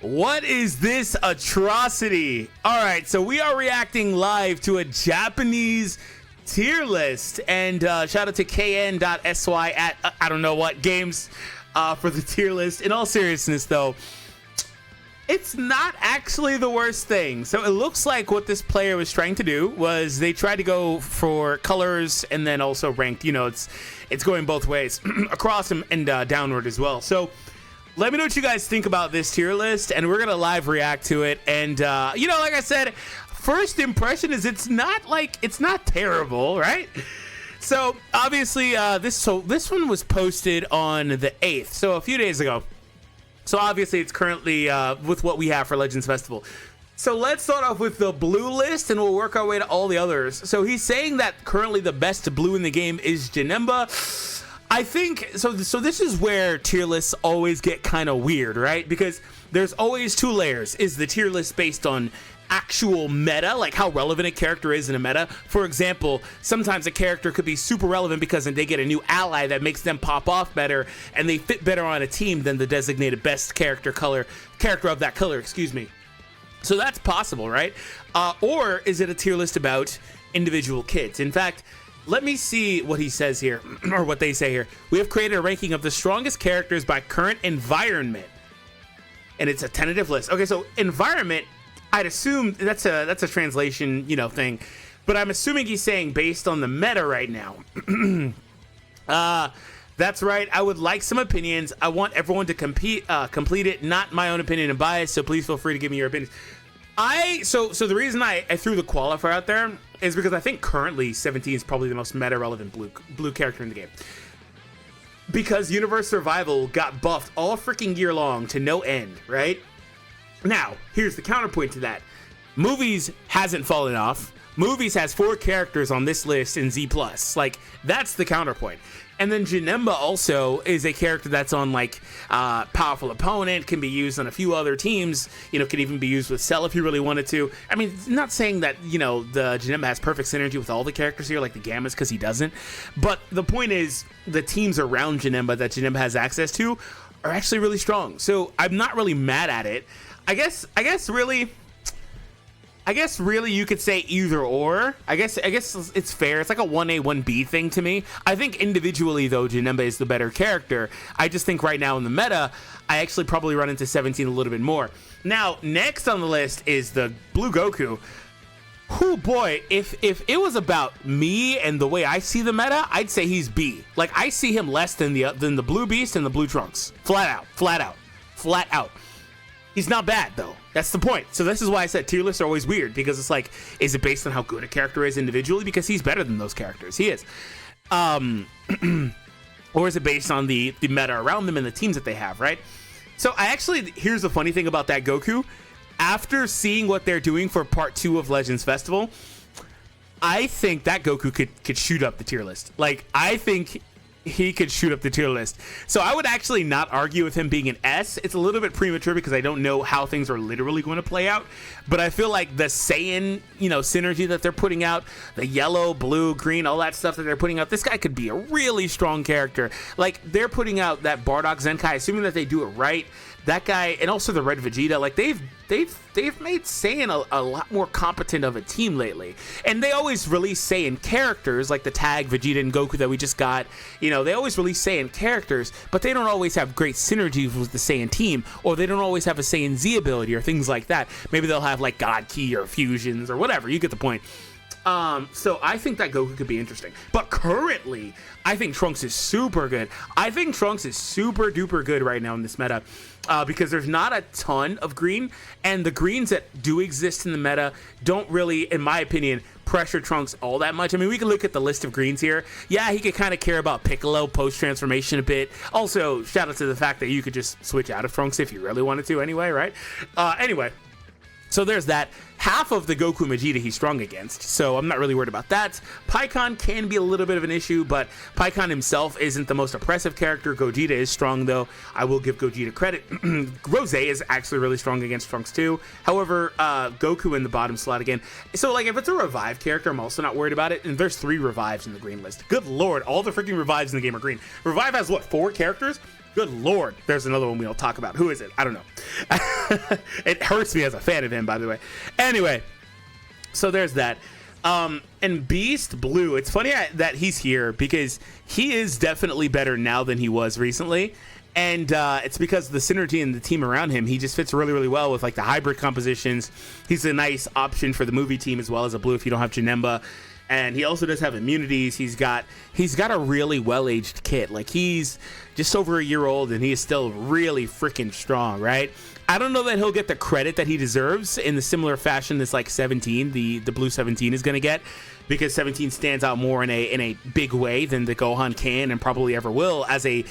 What is this atrocity? All right, so we are reacting live to a Japanese tier list, and shout out to kn.sy at I don't know what games for the tier list. In all seriousness, though, it's not actually the worst thing. So it looks like what this player was trying to do was they tried to go for colors and then also ranked. You know, it's going both ways, across and downward as well. So let me know what you guys think about this tier list, and we're gonna live react to it. And you know, like I said, first impression is it's not terrible, right? So obviously this one was posted on the 8th, so a few days ago. So obviously it's currently with what we have for Legends Festival. So let's start off with the blue list, and we'll work our way to all the others. So he's saying that currently the best blue in the game is Janemba. I think so this is where tier lists always get kind of weird, right? Because there's always two layers. Is the tier list based on actual meta, like how relevant a character is in a meta? For example, sometimes a character could be super relevant because they get a new ally that makes them pop off better, and they fit better on a team than the designated best character of that color, excuse me. So that's possible, right? Or is it a tier list about individual kids? In fact, let me see what he says here, or what they say here. We have created a ranking of the strongest characters by current environment, and it's a tentative list. Okay, so environment, I'd assume that's a translation, you know, thing, but I'm assuming he's saying based on the meta right now. That's right. I would like some opinions. I want everyone to complete it, not my own opinion and bias. So please feel free to give me your opinions. So the reason I threw the qualifier out there is because I think currently 17 is probably the most meta relevant blue character in the game. Because Universe Survival got buffed all freaking year long to no end, right? Now, here's the counterpoint to that. Movies hasn't fallen off. Movies has 4 characters on this list in Z+. Like, that's the counterpoint. And then Janemba also is a character that's on, like, Powerful Opponent, can be used on a few other teams, you know, can even be used with Cell if you really wanted to. I mean, not saying that, you know, the Janemba has perfect synergy with all the characters here, like the Gammas, because he doesn't. But the point is, the teams around Janemba that Janemba has access to are actually really strong. So I'm not really mad at it. I guess really you could say either or. I guess it's fair. It's like a 1A, 1B thing to me. I think individually, though, Janemba is the better character. I just think right now in the meta, I actually probably run into 17 a little bit more. Now, next on the list is the Blue Goku. Oh boy, if it was about me and the way I see the meta, I'd say he's B. Like, I see him less than the Blue Beast and the Blue Trunks. Flat out. He's not bad, though. That's the point. So this is why I said tier lists are always weird, because it's like, is it based on how good a character is individually? Because he's better than those characters. He is. Or is it based on the meta around them and the teams that they have, right? So here's the funny thing about that Goku. After seeing what they're doing for part 2 of Legends Festival, I think that Goku could shoot up the tier list. Like, I think he could shoot up the tier list. So I would actually not argue with him being an S. It's a little bit premature because I don't know how things are literally going to play out, but I feel like the Saiyan, you know, synergy that they're putting out, the yellow, blue, green, all that stuff that they're putting out, this guy could be a really strong character. Like, they're putting out that Bardock Zenkai, assuming that they do it right. That guy, and also the Red Vegeta, like, they've made Saiyan a lot more competent of a team lately. And they always release Saiyan characters, like the tag Vegeta and Goku that we just got. You know, they always release Saiyan characters, but they don't always have great synergies with the Saiyan team, or they don't always have a Saiyan Z ability or things like that. Maybe they'll have like God Ki or fusions or whatever. You get the point. So I think that Goku could be interesting. But currently, I think Trunks is super good. I think Trunks is super duper good right now in this meta. Because there's not a ton of green, and the greens that do exist in the meta don't really, in my opinion, pressure Trunks all that much. I mean, we can look at the list of greens here. Yeah, he could kind of care about Piccolo post-transformation a bit. Also, shout out to the fact that you could just switch out of Trunks if you really wanted to anyway, right? Anyway. So there's that. Half of the Goku Vegeta he's strong against, so I'm not really worried about that. Pikkon can be a little bit of an issue, but Pikkon himself isn't the most oppressive character. Gogeta is strong, though. I will give Gogeta credit. Rose is actually really strong against Trunks, too. However, Goku in the bottom slot again. So, like, if it's a revive character, I'm also not worried about it. And there's 3 revives in the green list. Good lord, all the freaking revives in the game are green. Revive has, what, 4 characters? Good Lord, there's another one we don't talk about. Who is it? I don't know. It hurts me as a fan of him, by the way. Anyway, so there's that. And Beast Blue, it's funny that he's here because he is definitely better now than he was recently. And it's because the synergy and the team around him, he just fits really, really well with like the hybrid compositions. He's a nice option for the movie team as well as a blue if you don't have Janemba. And he also does have immunities. He's got a really well-aged kit. Like, he's just over a year old, and he is still really freaking strong, right? I don't know that he'll get the credit that he deserves in the similar fashion as, like, 17, the blue 17 is going to get, because 17 stands out more in a big way than the Gohan can and probably ever will as a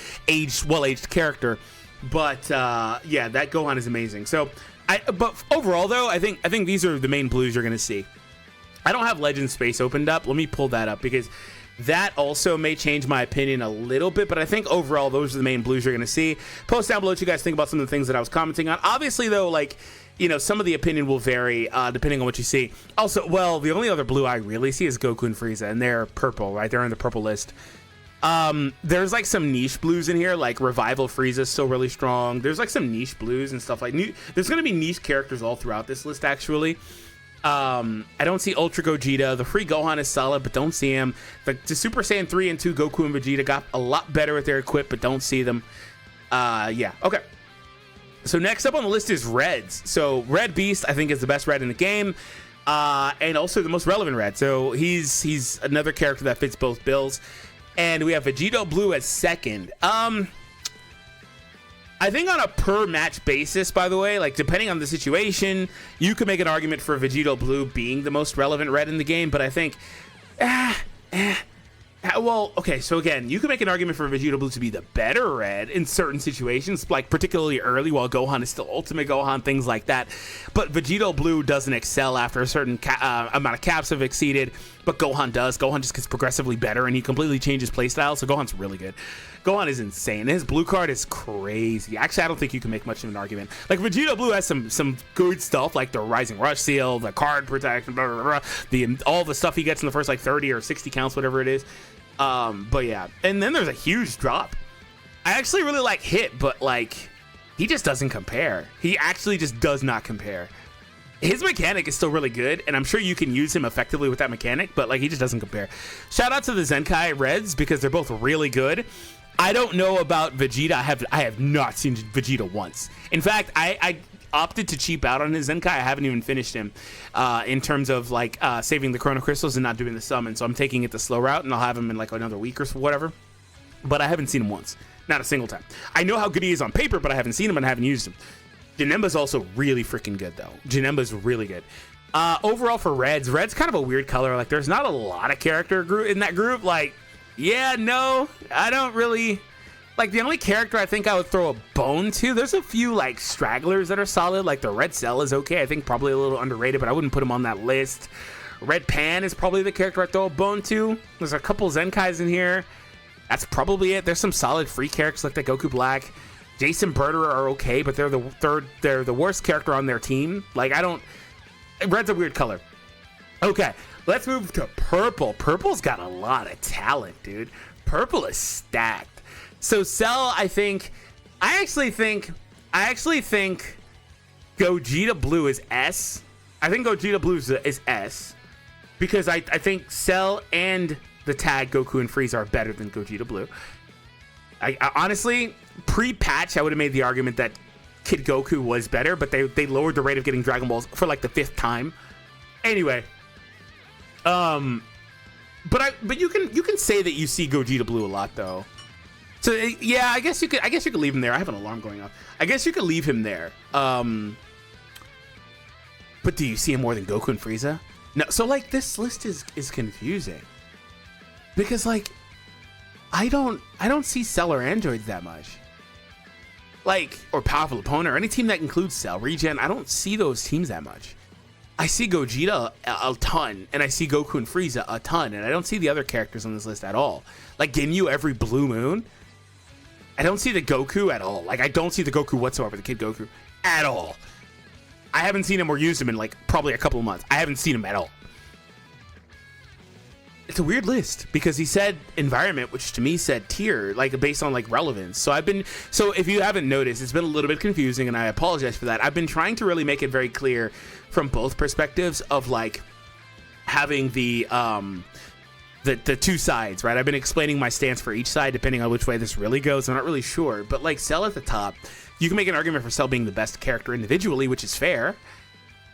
well-aged character. But, yeah, that Gohan is amazing. So, but overall, though, I think these are the main blues you're going to see. I don't have Legend Space opened up. Let me pull that up because that also may change my opinion a little bit, but I think overall those are the main blues you're going to see. Post down below what you guys think about some of the things that I was commenting on. Obviously, though, like, you know, some of the opinion will vary depending on what you see. Also, well, the only other blue I really see is Goku and Frieza, and they're purple, right? They're in the purple list. There's like some niche blues in here, like Revival Frieza is still really strong. There's like some niche blues and stuff like there's going to be niche characters all throughout this list, actually. I don't see Ultra Gogeta. The free Gohan is solid, but don't see him. The Super Saiyan 3 and 2 Goku and Vegeta got a lot better with their equip, but don't see them. Yeah, okay. So next up on the list is Reds. So Red Beast, I think, is the best Red in the game, and also the most relevant Red. So he's another character that fits both bills. And we have Vegito Blue as second. I think on a per match basis, by the way, like depending on the situation, you could make an argument for Vegito Blue being the most relevant Red in the game, but I think, well, okay, so again, you could make an argument for Vegito Blue to be the better Red in certain situations, like particularly early while Gohan is still Ultimate Gohan, things like that. But Vegito Blue doesn't excel after a certain amount of caps have exceeded, but Gohan does. Gohan just gets progressively better, and he completely changes playstyle, so Gohan's really good. Gohan is insane. His blue card is crazy. Actually, I don't think you can make much of an argument. Like, Vegito Blue has some good stuff, like the Rising Rush Seal, the card protection, blah, blah, blah, all the stuff he gets in the first, like, 30 or 60 counts, whatever it is. But yeah. And then there's a huge drop. I actually really like Hit, but, like, he just doesn't compare. He actually just does not compare. His mechanic is still really good, and I'm sure you can use him effectively with that mechanic, but, like, he just doesn't compare. Shout out to the Zenkai Reds, because they're both really good. I don't know about Vegeta. I have not seen Vegeta once. In fact, I opted to cheap out on his Zenkai. I haven't even finished him in terms of like saving the Chrono Crystals and not doing the summon. So I'm taking it the slow route, and I'll have him in like another week or whatever. But I haven't seen him once. Not a single time. I know how good he is on paper, but I haven't seen him and I haven't used him. Janemba's also really freaking good, though. Janemba's really good. Overall for Red's kind of a weird color. Like, there's not a lot of character in that group. Like, yeah, no, I don't really like. The only character I think I would throw a bone to, there's a few like stragglers that are solid, like the Red Cell is okay. I think probably a little underrated, but I wouldn't put him on that list. Red Pan is probably the character I'd throw a bone to. There's a couple Zenkais in here. That's probably it. There's some solid free characters like the Goku Black. Jason Birder are okay, but they're the worst character on their team. Like, Red's a weird color. Okay. Let's move to Purple. Purple's got a lot of talent, dude. Purple is stacked. So Cell, I actually think Gogeta Blue is S. I think Gogeta Blue is S. Because I think Cell and the tag Goku and Frieza are better than Gogeta Blue. I honestly, pre-patch, I would have made the argument that Kid Goku was better, but they lowered the rate of getting Dragon Balls for like the 5th time. Anyway. But you can say that you see Gogeta Blue a lot though. So yeah, I guess you could leave him there. I have an alarm going off. I guess you could leave him there. But do you see him more than Goku and Frieza? No. So like this list is confusing because like I don't see Cell or Androids that much. Like, or Powerful Opponent or any team that includes Cell, Regen. I don't see those teams that much. I see Gogeta a ton, and I see Goku and Frieza a ton, and I don't see the other characters on this list at all. Like Ginyu every blue moon. I don't see the Goku at all. Like, I don't see the Goku whatsoever, the Kid Goku, at all. I haven't seen him or used him in, like, probably a couple of months. I haven't seen him at all. it's a weird list because he said environment, which to me said tier, like based on like relevance. So if you haven't noticed, it's been a little bit confusing, and I apologize for that. I've been trying to really make it very clear from both perspectives of like having the two sides, right? I've been explaining my stance for each side depending on which way this really goes. I'm not really sure, but like Cell at the top, you can make an argument for Cell being the best character individually, which is fair,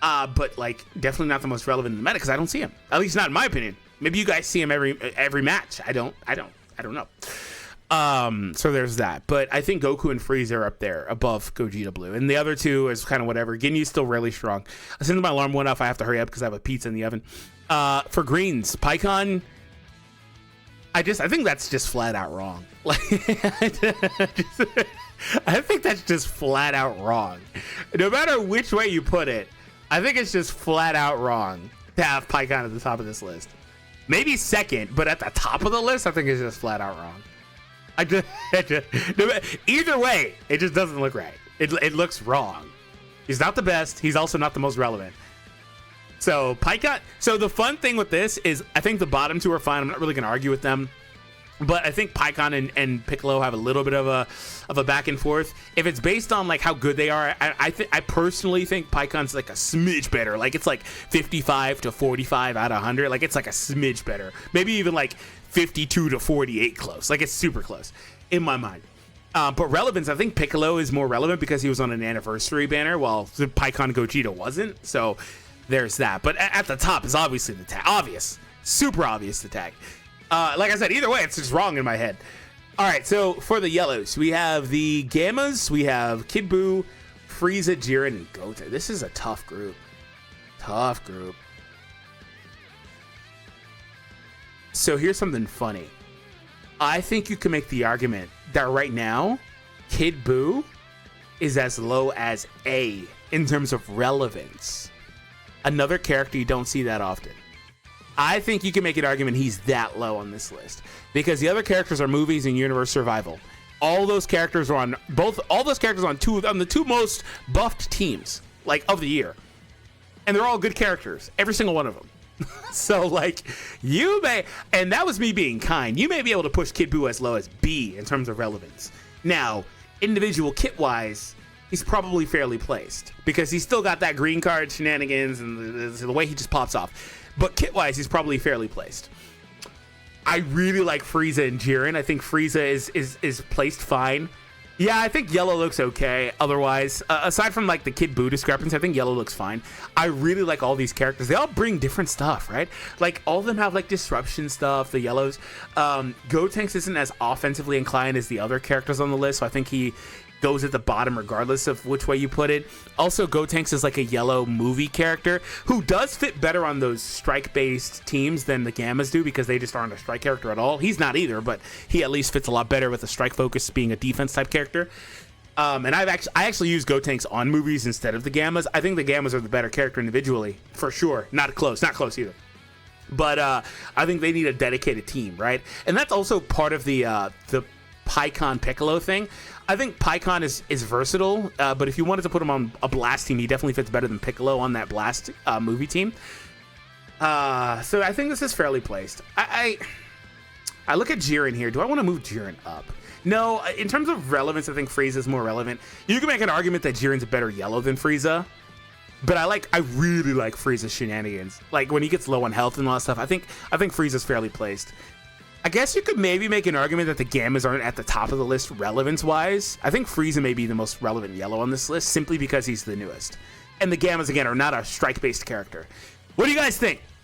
but like definitely not the most relevant in the meta because I don't see him, at least not in my opinion. Maybe you guys see him every match. I don't know. So there's that. But I think Goku and Frieza are up there above Gogeta Blue. And the other two is kind of whatever. Ginyu's still really strong. As soon as my alarm went off, I have to hurry up because I have a pizza in the oven. For greens, Pikkon, I think that's just flat out wrong. Like, I think that's just flat out wrong. No matter which way you put it, I think it's just flat out wrong to have Pikkon at the top of this list. Maybe second, but at the top of the list, I think it's just flat out wrong. Either way, it just doesn't look right. It looks wrong. He's not the best. He's also not the most relevant. So Pikkon. So the fun thing with this is I think the bottom two are fine. I'm not really going to argue with them. But I think Pikkon and Piccolo have a little bit of a back and forth. If it's based on like how good they are, I personally think Pikkon's like a smidge better. Like it's like 55 to 45 out of 100. Like it's like a smidge better. Maybe even like 52 to 48 close. Like it's super close in my mind. But relevance, I think Piccolo is more relevant because he was on an anniversary banner while the Pikkon Gogeta wasn't. So there's that. But at the top is obviously the tag. Obvious. Super obvious the tag. Like I said, either way, it's just wrong in my head. All right, so for the yellows, we have the Gammas, we have Kid Buu, Frieza, Jiren, and Goten. This is a tough group. Tough group. So here's something funny. I think you can make the argument that right now, Kid Buu is as low as A in terms of relevance. Another character you don't see that often. I think you can make an argument he's that low on this list because the other characters are movies and universe survival. All those characters are on the two most buffed teams like of the year, and they're all good characters, every single one of them. So like you may, and that was me being kind. You may be able to push Kid Buu as low as B in terms of relevance. Now, individual kit wise, he's probably fairly placed because he's still got that green card shenanigans and the way he just pops off. But kit-wise, he's probably fairly placed. I really like Frieza and Jiren. I think Frieza is placed fine. Yeah, I think yellow looks okay. Otherwise, aside from like the Kid Buu discrepancy, I think yellow looks fine. I really like all these characters. They all bring different stuff, right? Like all of them have like disruption stuff. The yellows. Gotenks isn't as offensively inclined as the other characters on the list, so I think he goes at the bottom regardless of which way you put it. Also, Gotenks is like a yellow movie character who does fit better on those strike-based teams than the Gammas do because they just aren't a strike character at all. He's not either, but he at least fits a lot better with a strike focus being a defense type character. And I actually use Gotenks on movies instead of the Gammas. I think the Gammas are the better character individually, for sure. Not close either. But I think they need a dedicated team, right? And that's also part of the Pikkon Piccolo thing. I think Pikkon is versatile, but if you wanted to put him on a Blast team, he definitely fits better than Piccolo on that Blast movie team. So I think this is fairly placed. I look at Jiren here. Do I want to move Jiren up? No, in terms of relevance, I think Frieza is more relevant. You can make an argument that Jiren's a better yellow than Frieza, but I really like Frieza's shenanigans. Like when he gets low on health and all that stuff, I think Frieza's fairly placed. I guess you could maybe make an argument that the Gammas aren't at the top of the list relevance-wise. I think Frieza may be the most relevant yellow on this list simply because he's the newest. And the Gammas, again, are not a strike-based character. What do you guys think?